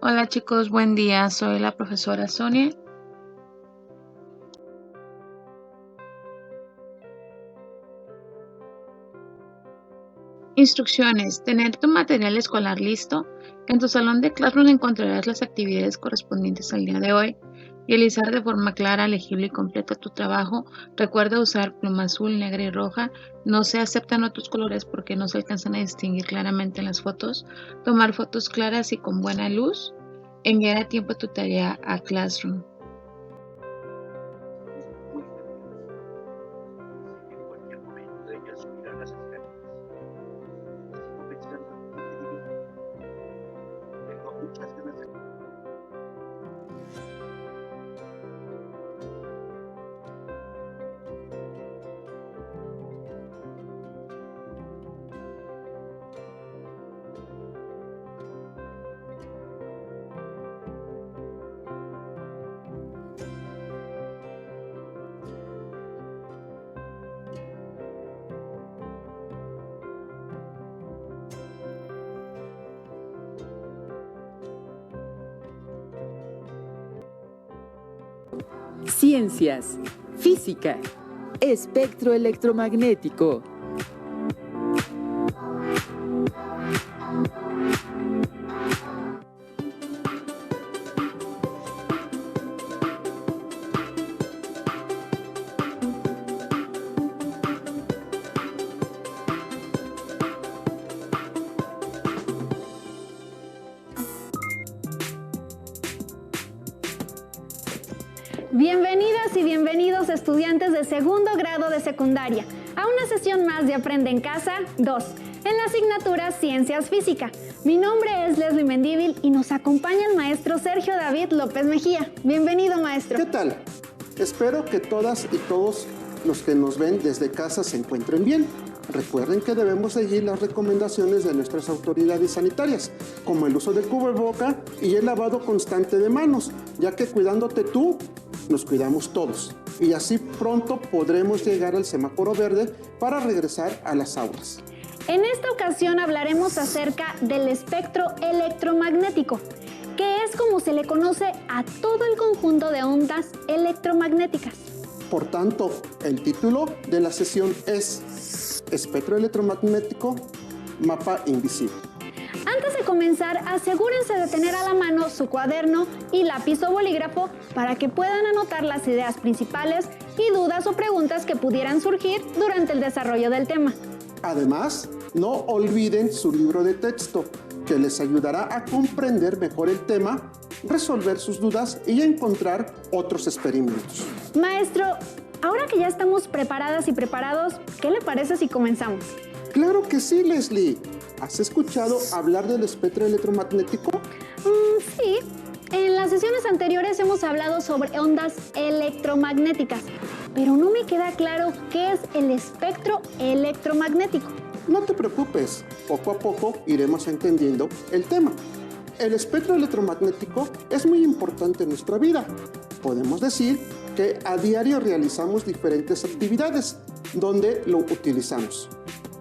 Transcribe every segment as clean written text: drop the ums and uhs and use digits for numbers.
Hola chicos, buen día. Soy la profesora Sonia. Instrucciones. Tener tu material escolar listo. En tu salón de Classroom encontrarás las actividades correspondientes al día de hoy. Realizar de forma clara, legible y completa tu trabajo. Recuerda usar pluma azul, negra y roja. No se aceptan otros colores porque no se alcanzan a distinguir claramente en las fotos. Tomar fotos claras y con buena luz. Enviar a tiempo tu tarea a Classroom. En cualquier momento ella subirá las escaleras. Sigo pensando en qué dividir. Tengo muchas ganas de... Ciencias, física, espectro electromagnético. Bienvenidas y bienvenidos estudiantes de segundo grado de secundaria a una sesión más de Aprende en Casa 2 en la asignatura Ciencias Física. Mi nombre es Leslie Mendívil y nos acompaña el maestro Sergio David López Mejía. Bienvenido, maestro. ¿Qué tal? Espero que todas y todos los que nos ven desde casa se encuentren bien. Recuerden que debemos seguir las recomendaciones de nuestras autoridades sanitarias, como el uso del cubreboca y el lavado constante de manos, ya que cuidándote tú, nos cuidamos todos. Y así pronto podremos llegar al semáforo verde para regresar a las aulas. En esta ocasión hablaremos acerca del espectro electromagnético, que es como se le conoce a todo el conjunto de ondas electromagnéticas. Por tanto, el título de la sesión es Espectro electromagnético, mapa invisible. Antes de comenzar, asegúrense de tener a la mano su cuaderno y lápiz o bolígrafo para que puedan anotar las ideas principales y dudas o preguntas que pudieran surgir durante el desarrollo del tema. Además, no olviden su libro de texto, que les ayudará a comprender mejor el tema, resolver sus dudas y encontrar otros experimentos. Maestro, ahora que ya estamos preparadas y preparados, ¿qué le parece si comenzamos? Claro que sí, Leslie. ¿Has escuchado hablar del espectro electromagnético? Sí. En las sesiones anteriores hemos hablado sobre ondas electromagnéticas, pero no me queda claro qué es el espectro electromagnético. No te preocupes, poco a poco iremos entendiendo el tema. El espectro electromagnético es muy importante en nuestra vida. Podemos decir que a diario realizamos diferentes actividades donde lo utilizamos,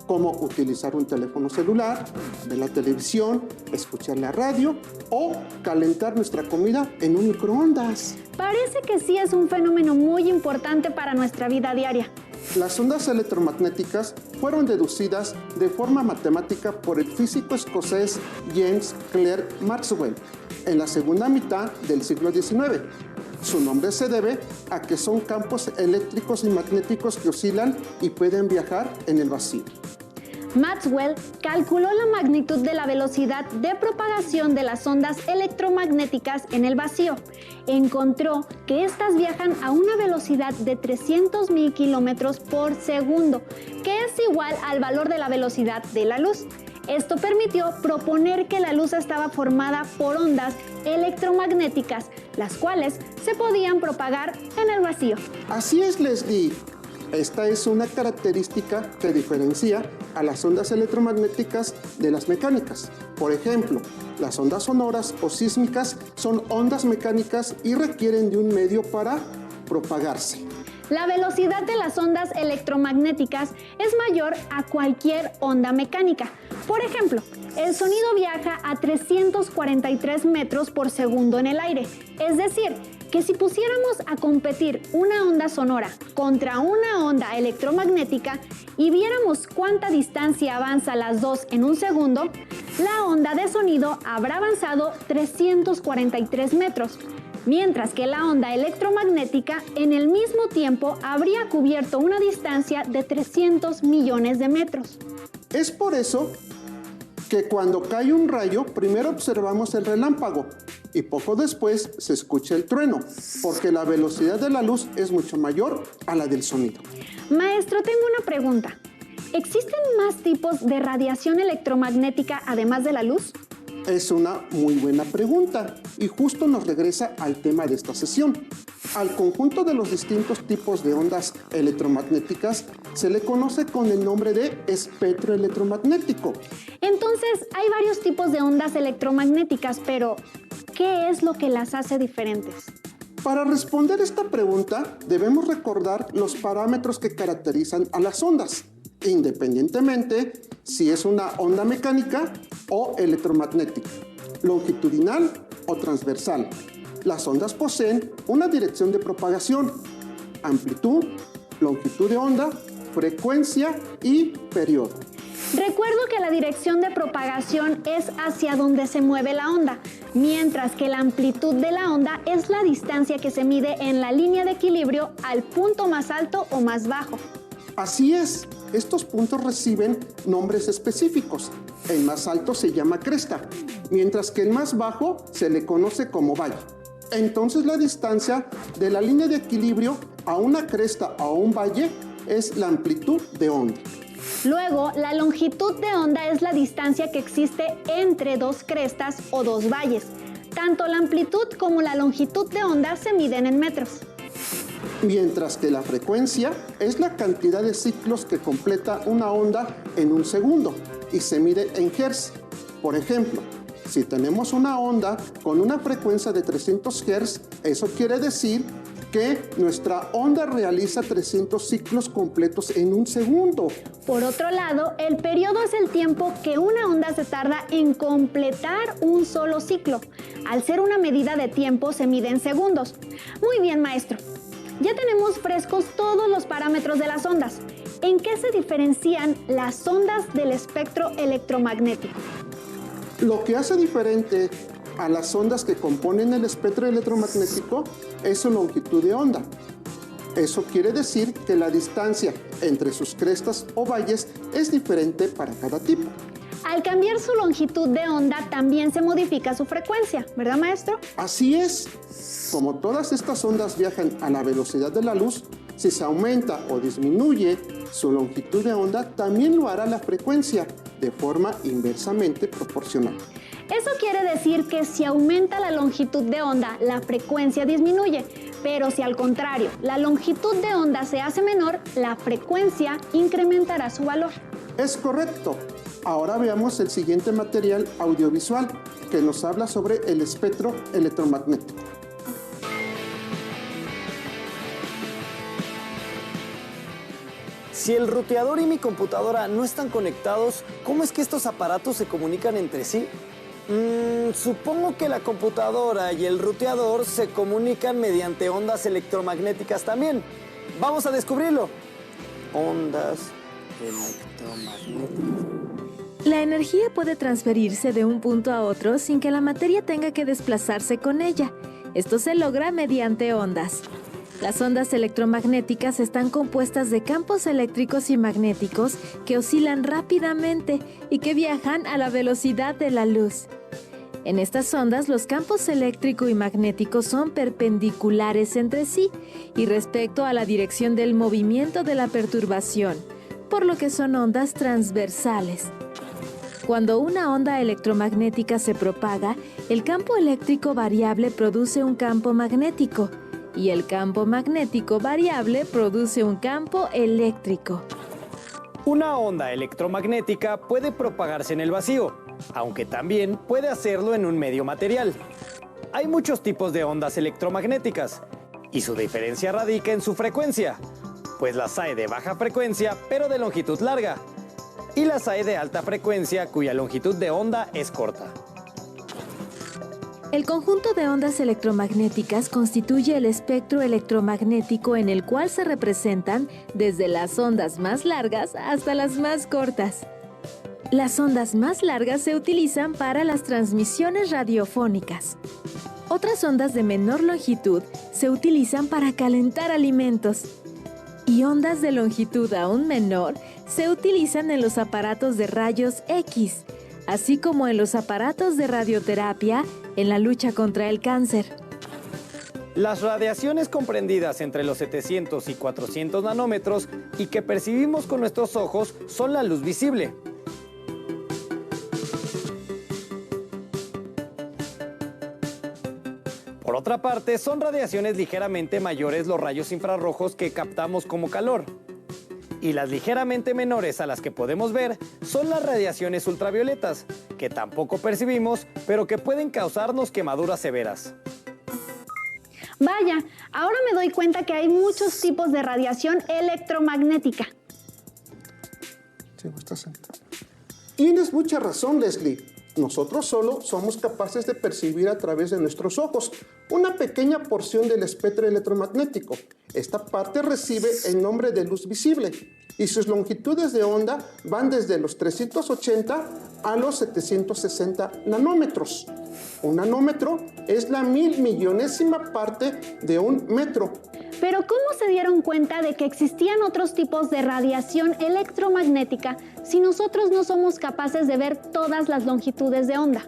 como utilizar un teléfono celular, ver la televisión, escuchar la radio o calentar nuestra comida en un microondas. Parece que sí es un fenómeno muy importante para nuestra vida diaria. Las ondas electromagnéticas fueron deducidas de forma matemática por el físico escocés James Clerk Maxwell en la segunda mitad del siglo XIX. Su nombre se debe a que son campos eléctricos y magnéticos que oscilan y pueden viajar en el vacío. Maxwell calculó la magnitud de la velocidad de propagación de las ondas electromagnéticas en el vacío. Encontró que estas viajan a una velocidad de 300.000 kilómetros por segundo, que es igual al valor de la velocidad de la luz. Esto permitió proponer que la luz estaba formada por ondas electromagnéticas, las cuales se podían propagar en el vacío. Así es, Leslie. Esta es una característica que diferencia a las ondas electromagnéticas de las mecánicas. Por ejemplo, las ondas sonoras o sísmicas son ondas mecánicas y requieren de un medio para propagarse. La velocidad de las ondas electromagnéticas es mayor a cualquier onda mecánica, Por ejemplo, el sonido viaja a 343 metros por segundo en el aire, es decir, que si pusiéramos a competir una onda sonora contra una onda electromagnética y viéramos cuánta distancia avanza las dos en un segundo, la onda de sonido habrá avanzado 343 metros, mientras que la onda electromagnética en el mismo tiempo habría cubierto una distancia de 300 millones de metros. Es por eso que cuando cae un rayo, primero observamos el relámpago y poco después se escucha el trueno, porque la velocidad de la luz es mucho mayor a la del sonido. Maestro, tengo una pregunta. ¿Existen más tipos de radiación electromagnética además de la luz? Es una muy buena pregunta y justo nos regresa al tema de esta sesión. Al conjunto de los distintos tipos de ondas electromagnéticas se le conoce con el nombre de espectro electromagnético. Entonces, hay varios tipos de ondas electromagnéticas, pero ¿qué es lo que las hace diferentes? Para responder esta pregunta, debemos recordar los parámetros que caracterizan a las ondas, independientemente si es una onda mecánica o electromagnética, longitudinal o transversal. Las ondas poseen una dirección de propagación, amplitud, longitud de onda, frecuencia y periodo. Recuerdo que la dirección de propagación es hacia donde se mueve la onda, mientras que la amplitud de la onda es la distancia que se mide en la línea de equilibrio al punto más alto o más bajo. Así es, estos puntos reciben nombres específicos. El más alto se llama cresta, mientras que el más bajo se le conoce como valle. Entonces la distancia de la línea de equilibrio a una cresta o a un valle es la amplitud de onda. Luego, la longitud de onda es la distancia que existe entre dos crestas o dos valles. Tanto la amplitud como la longitud de onda se miden en metros. Mientras que la frecuencia es la cantidad de ciclos que completa una onda en un segundo y se mide en hertz. Por ejemplo, si tenemos una onda con una frecuencia de 300 Hz, eso quiere decir que nuestra onda realiza 300 ciclos completos en un segundo. Por otro lado, el periodo es el tiempo que una onda se tarda en completar un solo ciclo. Al ser una medida de tiempo, se mide en segundos. Muy bien, maestro. Ya tenemos frescos todos los parámetros de las ondas. ¿En qué se diferencian las ondas del espectro electromagnético? Lo que hace diferente a las ondas que componen el espectro electromagnético es su longitud de onda. Eso quiere decir que la distancia entre sus crestas o valles es diferente para cada tipo. Al cambiar su longitud de onda, también se modifica su frecuencia, ¿verdad, maestro? Así es. Como todas estas ondas viajan a la velocidad de la luz, si se aumenta o disminuye su longitud de onda, también lo hará la frecuencia, de forma inversamente proporcional. Eso quiere decir que si aumenta la longitud de onda, la frecuencia disminuye, pero si al contrario, la longitud de onda se hace menor, la frecuencia incrementará su valor. Es correcto. Ahora veamos el siguiente material audiovisual que nos habla sobre el espectro electromagnético. Si el ruteador y mi computadora no están conectados, ¿cómo es que estos aparatos se comunican entre sí? Supongo que la computadora y el ruteador se comunican mediante ondas electromagnéticas también. Vamos a descubrirlo. Ondas electromagnéticas. La energía puede transferirse de un punto a otro sin que la materia tenga que desplazarse con ella. Esto se logra mediante ondas. Las ondas electromagnéticas están compuestas de campos eléctricos y magnéticos que oscilan rápidamente y que viajan a la velocidad de la luz. En estas ondas, los campos eléctrico y magnético son perpendiculares entre sí y respecto a la dirección del movimiento de la perturbación, por lo que son ondas transversales. Cuando una onda electromagnética se propaga, el campo eléctrico variable produce un campo magnético y el campo magnético variable produce un campo eléctrico. Una onda electromagnética puede propagarse en el vacío, aunque también puede hacerlo en un medio material. Hay muchos tipos de ondas electromagnéticas y su diferencia radica en su frecuencia, pues las hay de baja frecuencia pero de longitud larga. y las hay de alta frecuencia cuya longitud de onda es corta. El conjunto de ondas electromagnéticas constituye el espectro electromagnético en el cual se representan desde las ondas más largas hasta las más cortas. Las ondas más largas se utilizan para las transmisiones radiofónicas. Otras ondas de menor longitud se utilizan para calentar alimentos. Y ondas de longitud aún menor se utilizan en los aparatos de rayos X, así como en los aparatos de radioterapia en la lucha contra el cáncer. Las radiaciones comprendidas entre los 700 y 400 nanómetros y que percibimos con nuestros ojos son la luz visible. Por otra parte, son radiaciones ligeramente mayores los rayos infrarrojos que captamos como calor. Y las ligeramente menores a las que podemos ver son las radiaciones ultravioletas, que tampoco percibimos, pero que pueden causarnos quemaduras severas. Vaya, ahora me doy cuenta que hay muchos tipos de radiación electromagnética. Tienes mucha razón, Leslie. Nosotros solo somos capaces de percibir a través de nuestros ojos una pequeña porción del espectro electromagnético. Esta parte recibe el nombre de luz visible y sus longitudes de onda van desde los 380 a los 760 nanómetros. Un nanómetro es la 1.000.000.000ª parte de un metro. Pero ¿cómo se dieron cuenta de que existían otros tipos de radiación electromagnética si nosotros no somos capaces de ver todas las longitudes de onda?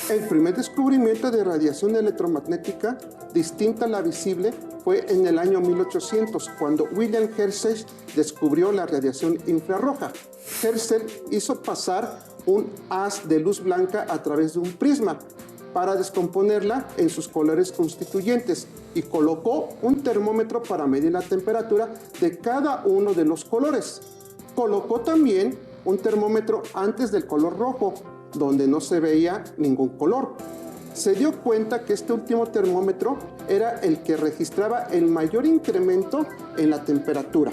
El primer descubrimiento de radiación electromagnética distinta a la visible fue en el año 1800, cuando William Herschel descubrió la radiación infrarroja. Herschel hizo pasar un haz de luz blanca a través de un prisma para descomponerla en sus colores constituyentes y colocó un termómetro para medir la temperatura de cada uno de los colores. Colocó también un termómetro antes del color rojo, donde no se veía ningún color. Se dio cuenta que este último termómetro era el que registraba el mayor incremento en la temperatura.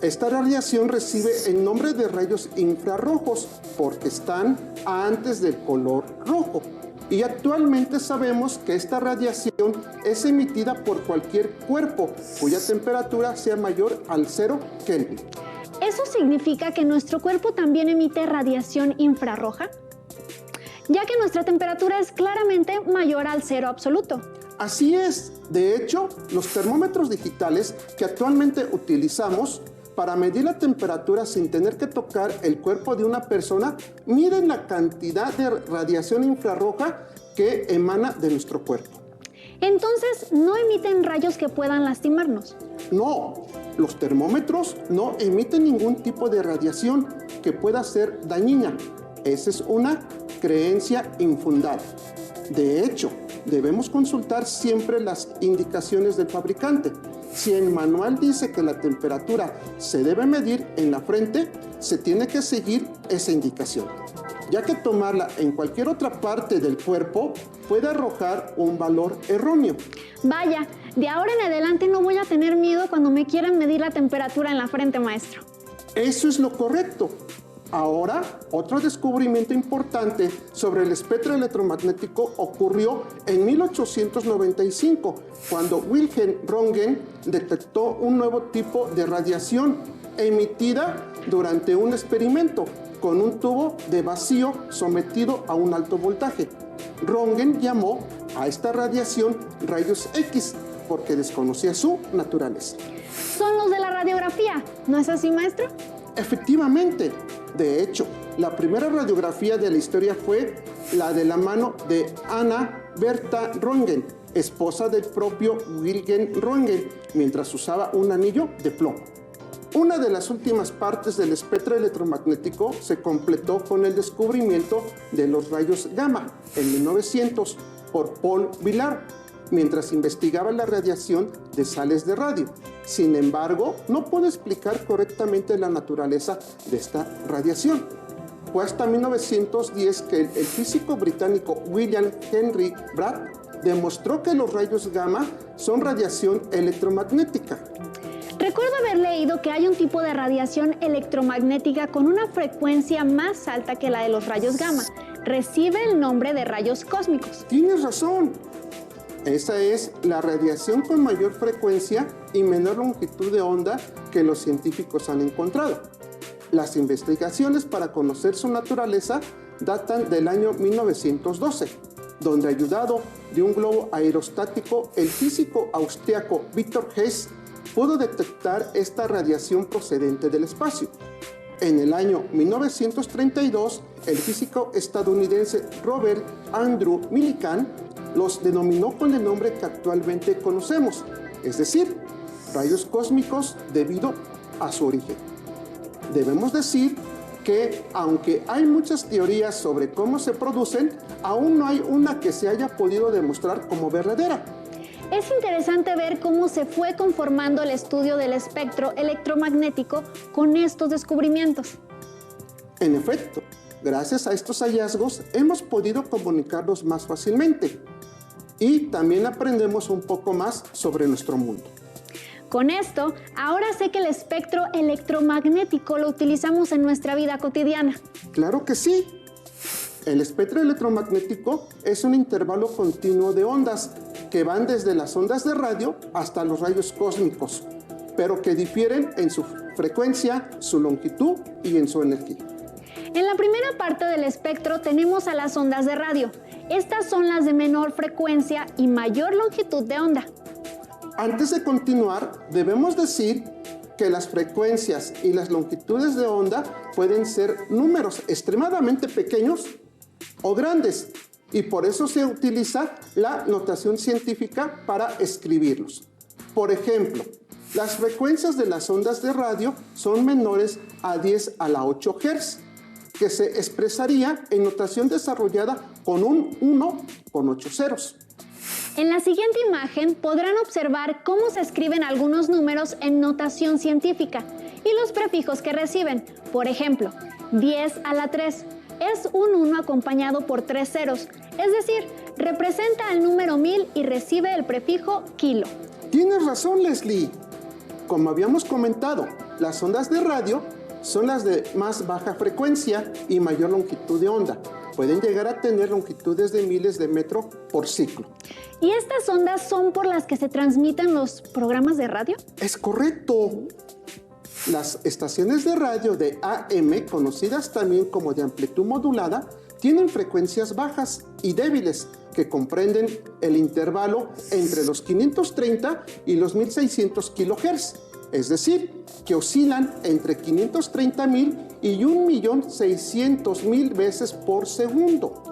Esta radiación recibe el nombre de rayos infrarrojos porque están antes del color rojo. Y actualmente sabemos que esta radiación es emitida por cualquier cuerpo cuya temperatura sea mayor al 0 Kelvin. ¿Eso significa que nuestro cuerpo también emite radiación infrarroja? Ya que nuestra temperatura es claramente mayor al 0 absoluto. Así es. De hecho, los termómetros digitales que actualmente utilizamos para medir la temperatura sin tener que tocar el cuerpo de una persona, miden la cantidad de radiación infrarroja que emana de nuestro cuerpo. Entonces, ¿no emiten rayos que puedan lastimarnos? No, los termómetros no emiten ningún tipo de radiación que pueda ser dañina. Esa es una creencia infundada. De hecho, debemos consultar siempre las indicaciones del fabricante. Si el manual dice que la temperatura se debe medir en la frente, se tiene que seguir esa indicación, ya que tomarla en cualquier otra parte del cuerpo puede arrojar un valor erróneo. Vaya, de ahora en adelante no voy a tener miedo cuando me quieran medir la temperatura en la frente, maestro. Eso es lo correcto. Ahora, otro descubrimiento importante sobre el espectro electromagnético ocurrió en 1895, cuando Wilhelm Röntgen detectó un nuevo tipo de radiación emitida durante un experimento con un tubo de vacío sometido a un alto voltaje. Röntgen llamó a esta radiación rayos X porque desconocía su naturaleza. Son los de la radiografía, ¿no es así, maestro? Efectivamente. De hecho, la primera radiografía de la historia fue la de la mano de Anna Bertha Röntgen, esposa del propio Wilhelm Röntgen, mientras usaba un anillo de plomo. Una de las últimas partes del espectro electromagnético se completó con el descubrimiento de los rayos gamma en 1900 por Paul Villard, mientras investigaba la radiación de sales de radio. Sin embargo, no puede explicar correctamente la naturaleza de esta radiación. Fue hasta 1910 que el físico británico William Henry Bragg demostró que los rayos gamma son radiación electromagnética. Recuerdo haber leído que hay un tipo de radiación electromagnética con una frecuencia más alta que la de los rayos gamma. Recibe el nombre de rayos cósmicos. Tienes razón. Esa es la radiación con mayor frecuencia y menor longitud de onda que los científicos han encontrado. Las investigaciones para conocer su naturaleza datan del año 1912, donde, ayudado de un globo aerostático, el físico austriaco Victor Hess pudo detectar esta radiación procedente del espacio. En el año 1932, el físico estadounidense Robert Andrew Millikan los denominó con el nombre que actualmente conocemos, es decir, rayos cósmicos debido a su origen. Debemos decir que, aunque hay muchas teorías sobre cómo se producen, aún no hay una que se haya podido demostrar como verdadera. Es interesante ver cómo se fue conformando el estudio del espectro electromagnético con estos descubrimientos. En efecto, gracias a estos hallazgos hemos podido comunicarnos más fácilmente y también aprendemos un poco más sobre nuestro mundo. Con esto, ahora sé que el espectro electromagnético lo utilizamos en nuestra vida cotidiana. ¡Claro que sí! El espectro electromagnético es un intervalo continuo de ondas que van desde las ondas de radio hasta los rayos cósmicos, pero que difieren en su frecuencia, su longitud y en su energía. En la primera parte del espectro tenemos a las ondas de radio. Estas son las de menor frecuencia y mayor longitud de onda. Antes de continuar, debemos decir que las frecuencias y las longitudes de onda pueden ser números extremadamente pequeños o grandes, y por eso se utiliza la notación científica para escribirlos. Por ejemplo, las frecuencias de las ondas de radio son menores a 10 a la 8 Hz, que se expresaría en notación desarrollada con un 1 con 8 ceros. En la siguiente imagen podrán observar cómo se escriben algunos números en notación científica y los prefijos que reciben. Por ejemplo, 10 a la 3 es un 1 acompañado por 3 ceros, es decir, representa el número 1000 y recibe el prefijo kilo. Tienes razón, Leslie. Como habíamos comentado, las ondas de radio son las de más baja frecuencia y mayor longitud de onda. Pueden llegar a tener longitudes de miles de metros por ciclo. ¿Y estas ondas son por las que se transmiten los programas de radio? Es correcto. Las estaciones de radio de AM, conocidas también como de amplitud modulada, tienen frecuencias bajas y débiles que comprenden el intervalo entre los 530 y los 1600 kHz, es decir, que oscilan entre 530.000 y 1.600.000 veces por segundo.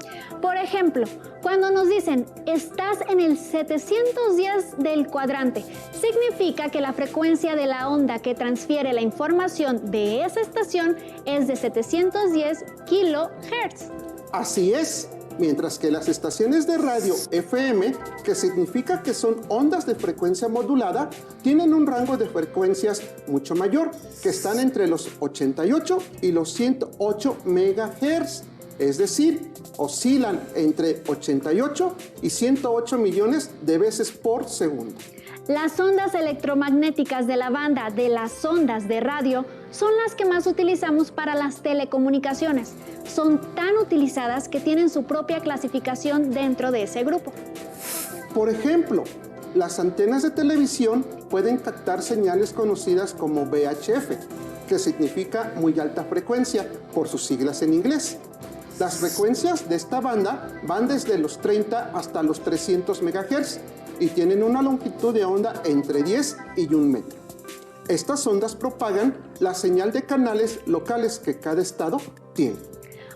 Por ejemplo, cuando nos dicen estás en el 710 del cuadrante, significa que la frecuencia de la onda que transfiere la información de esa estación es de 710 kHz. Así es, mientras que las estaciones de radio FM, que significa que son ondas de frecuencia modulada, tienen un rango de frecuencias mucho mayor, que están entre los 88 y los 108 MHz. Es decir, oscilan entre 88 y 108 millones de veces por segundo. Las ondas electromagnéticas de la banda de las ondas de radio son las que más utilizamos para las telecomunicaciones. Son tan utilizadas que tienen su propia clasificación dentro de ese grupo. Por ejemplo, las antenas de televisión pueden captar señales conocidas como VHF, que significa muy alta frecuencia por sus siglas en inglés. Las frecuencias de esta banda van desde los 30 hasta los 300 MHz y tienen una longitud de onda entre 10 y 1 metro. Estas ondas propagan la señal de canales locales que cada estado tiene.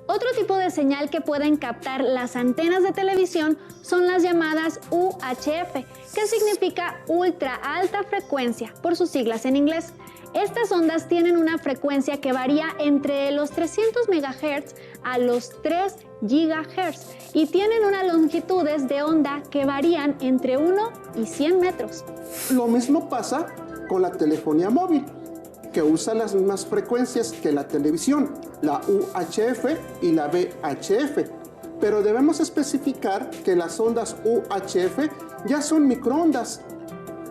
Otro tipo de señal que pueden captar las antenas de televisión son las llamadas UHF, que significa ultra alta frecuencia por sus siglas en inglés. Estas ondas tienen una frecuencia que varía entre los 300 MHz a los 3 GHz y tienen unas longitudes de onda que varían entre 1 y 100 metros. Lo mismo pasa con la telefonía móvil, que usa las mismas frecuencias que la televisión, la UHF y la VHF. Pero debemos especificar que las ondas UHF ya son microondas,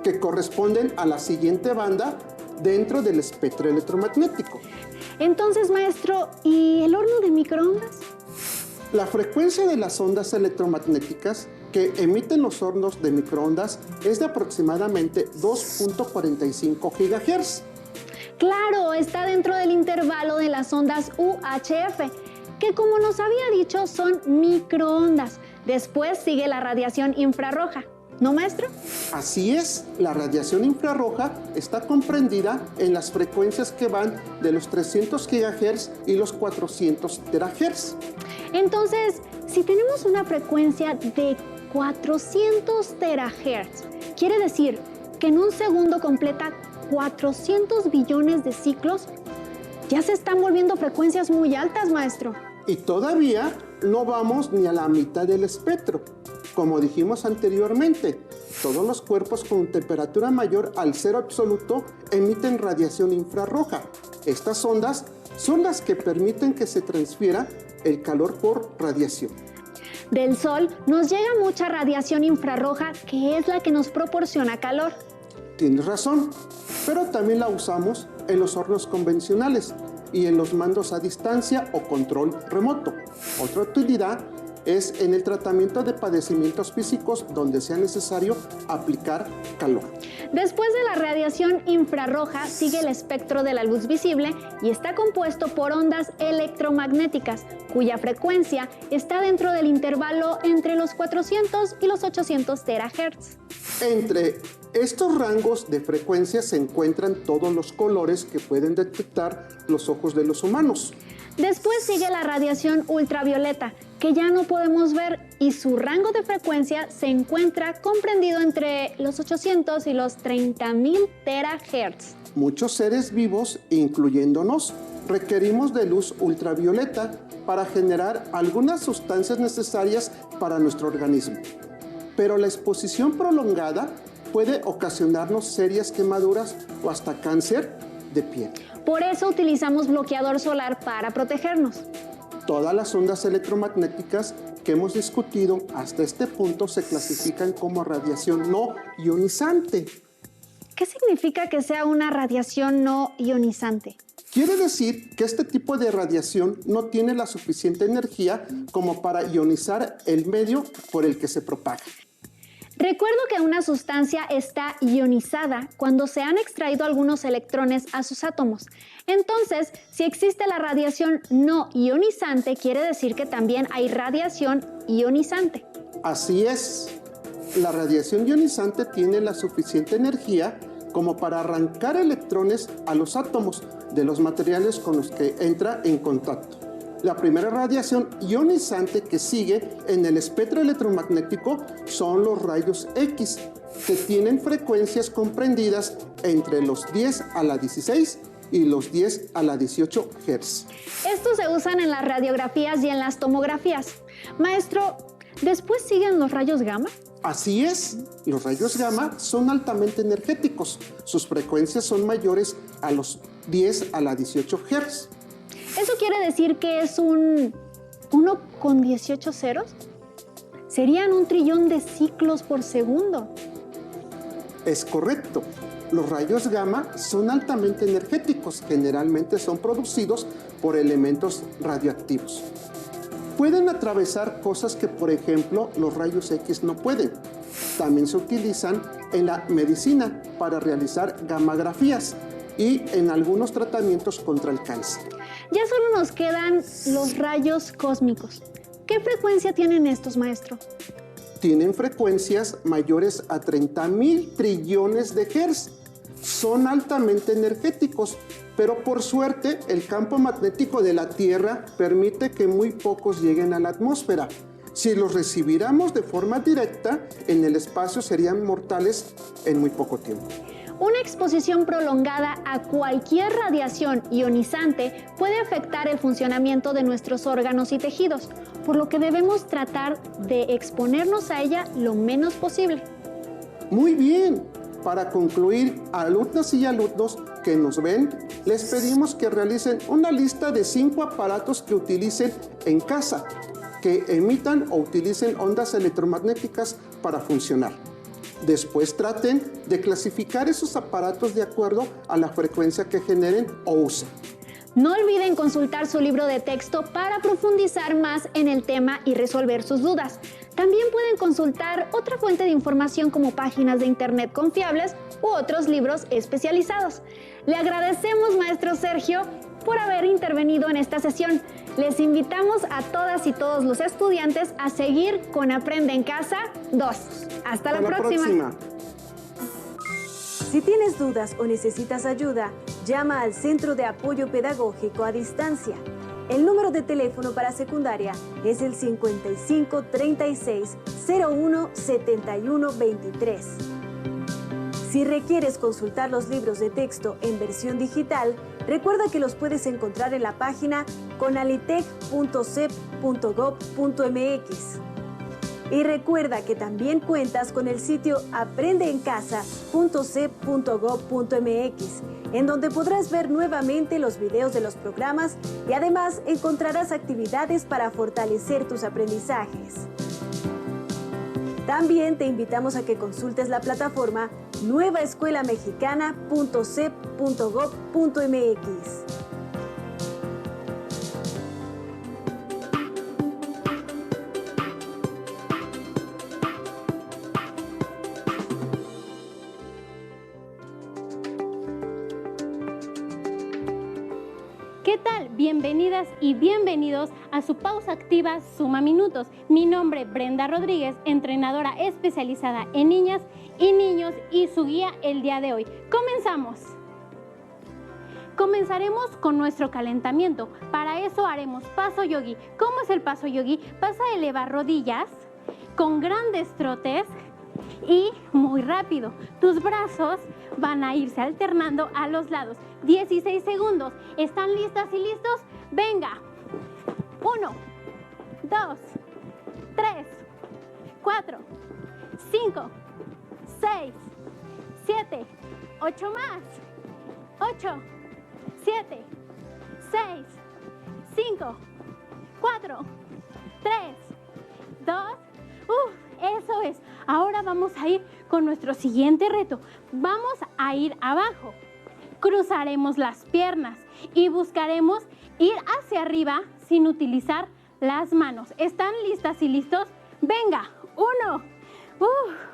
que corresponden a la siguiente banda dentro del espectro electromagnético. Entonces, maestro, ¿y el horno de microondas? La frecuencia de las ondas electromagnéticas que emiten los hornos de microondas es de aproximadamente 2.45 GHz. Claro, está dentro del intervalo de las ondas UHF, que como nos había dicho son microondas. Después sigue la radiación infrarroja, ¿no, maestro? Así es, la radiación infrarroja está comprendida en las frecuencias que van de los 300 GHz y los 400 THz. Entonces, si tenemos una frecuencia de 400 terahertz, quiere decir que en un segundo completa 400 billones de ciclos. Ya se están volviendo frecuencias muy altas, maestro. Y todavía no vamos ni a la mitad del espectro. Como dijimos anteriormente, todos los cuerpos con temperatura mayor al cero absoluto emiten radiación infrarroja. Estas ondas son las que permiten que se transfiera el calor por radiación. Del Sol nos llega mucha radiación infrarroja, que es la que nos proporciona calor. Tienes razón, pero también la usamos en los hornos convencionales y en los mandos a distancia o control remoto. Otra utilidad es en el tratamiento de padecimientos físicos donde sea necesario aplicar calor. Después de la radiación infrarroja sigue el espectro de la luz visible y está compuesto por ondas electromagnéticas, cuya frecuencia está dentro del intervalo entre los 400 y los 800 terahertz. Entre estos rangos de frecuencia se encuentran todos los colores que pueden detectar los ojos de los humanos. Después sigue la radiación ultravioleta, que ya no podemos ver, y su rango de frecuencia se encuentra comprendido entre los 800 y los 30.000 terahertz. Muchos seres vivos, incluyéndonos, requerimos de luz ultravioleta para generar algunas sustancias necesarias para nuestro organismo. Pero la exposición prolongada puede ocasionarnos serias quemaduras o hasta cáncer de piel. Por eso utilizamos bloqueador solar para protegernos. Todas las ondas electromagnéticas que hemos discutido hasta este punto se clasifican como radiación no ionizante. ¿Qué significa que sea una radiación no ionizante? Quiere decir que este tipo de radiación no tiene la suficiente energía como para ionizar el medio por el que se propaga. Recuerdo que una sustancia está ionizada cuando se han extraído algunos electrones a sus átomos. Entonces, si existe la radiación no ionizante, quiere decir que también hay radiación ionizante. Así es. La radiación ionizante tiene la suficiente energía como para arrancar electrones a los átomos de los materiales con los que entra en contacto. La primera radiación ionizante que sigue en el espectro electromagnético son los rayos X, que tienen frecuencias comprendidas entre los 10 a la 16 y los 10 a la 18 Hz. Estos se usan en las radiografías y en las tomografías. Maestro, ¿después siguen los rayos gamma? Así es, los rayos gamma son altamente energéticos. Sus frecuencias son mayores a los 10 a la 18 Hz. ¿Eso quiere decir que es un 1 con 18 ceros? Serían 1 trillón de ciclos por segundo. Es correcto. Los rayos gamma son altamente energéticos. Generalmente son producidos por elementos radioactivos. Pueden atravesar cosas que, por ejemplo, los rayos X no pueden. También se utilizan en la medicina para realizar gammagrafías y en algunos tratamientos contra el cáncer. Ya solo nos quedan los rayos cósmicos. ¿Qué frecuencia tienen estos, maestro? Tienen frecuencias mayores a 30.000 trillones de Hz. Son altamente energéticos, pero por suerte el campo magnético de la Tierra permite que muy pocos lleguen a la atmósfera. Si los recibiéramos de forma directa, en el espacio serían mortales en muy poco tiempo. Una exposición prolongada a cualquier radiación ionizante puede afectar el funcionamiento de nuestros órganos y tejidos, por lo que debemos tratar de exponernos a ella lo menos posible. Muy bien. Para concluir, alumnas y alumnos que nos ven, les pedimos que realicen una lista de 5 aparatos que utilicen en casa, que emitan o utilicen ondas electromagnéticas para funcionar. Después traten de clasificar esos aparatos de acuerdo a la frecuencia que generen o usen. No olviden consultar su libro de texto para profundizar más en el tema y resolver sus dudas. También pueden consultar otra fuente de información como páginas de internet confiables u otros libros especializados. Le agradecemos, maestro Sergio, por haber intervenido en esta sesión. Les invitamos a todas y todos los estudiantes a seguir con Aprende en Casa 2. Hasta la próxima. Si tienes dudas o necesitas ayuda, llama al Centro de Apoyo Pedagógico a Distancia. El número de teléfono para secundaria es el 55 36 01 71 23. Si requieres consultar los libros de texto en versión digital, recuerda que los puedes encontrar en la página conalitec.cep.gov.mx. Y recuerda que también cuentas con el sitio aprendeencasa.cep.gov.mx, en donde podrás ver nuevamente los videos de los programas y además encontrarás actividades para fortalecer tus aprendizajes. También te invitamos a que consultes la plataforma nuevaescuelamexicana.cep.gov.mx. ¿Qué tal? Bienvenidas y bienvenidos a su pausa activa Suma Minutos. Mi nombre es Brenda Rodríguez, entrenadora especializada en niñas y niños y su guía el día de hoy. ¡Comenzamos! Comenzaremos con nuestro calentamiento. Para eso haremos paso yogi. ¿Cómo es el paso yogi? Vas a elevar rodillas con grandes trotes y muy rápido. Tus brazos van a irse alternando a los lados. 16 segundos. ¿Están listas y listos? ¡Venga! 1, 2, 3, 4, 5, 6, 7, 8 más. 8, 7, 6, 5, 4, 3, 2, eso es. Ahora vamos a ir con nuestro siguiente reto. Vamos a ir abajo. Cruzaremos las piernas y buscaremos ir hacia arriba sin utilizar las manos. ¿Están listas y listos? ¡Venga! 1.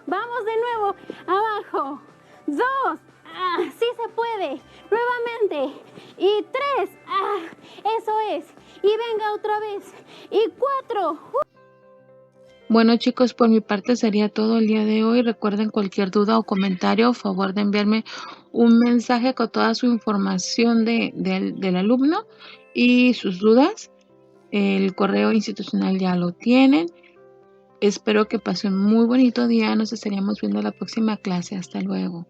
Vamos de nuevo. Abajo. 2. ¡Sí se puede! Nuevamente. Y 3. Eso es. Y venga otra vez. Y 4. Bueno, chicos, por mi parte sería todo el día de hoy. Recuerden, cualquier duda o comentario, favor de enviarme un mensaje con toda su información del alumno y sus dudas. El correo institucional ya lo tienen. Espero que pasen un muy bonito día. Nos estaríamos viendo la próxima clase. Hasta luego.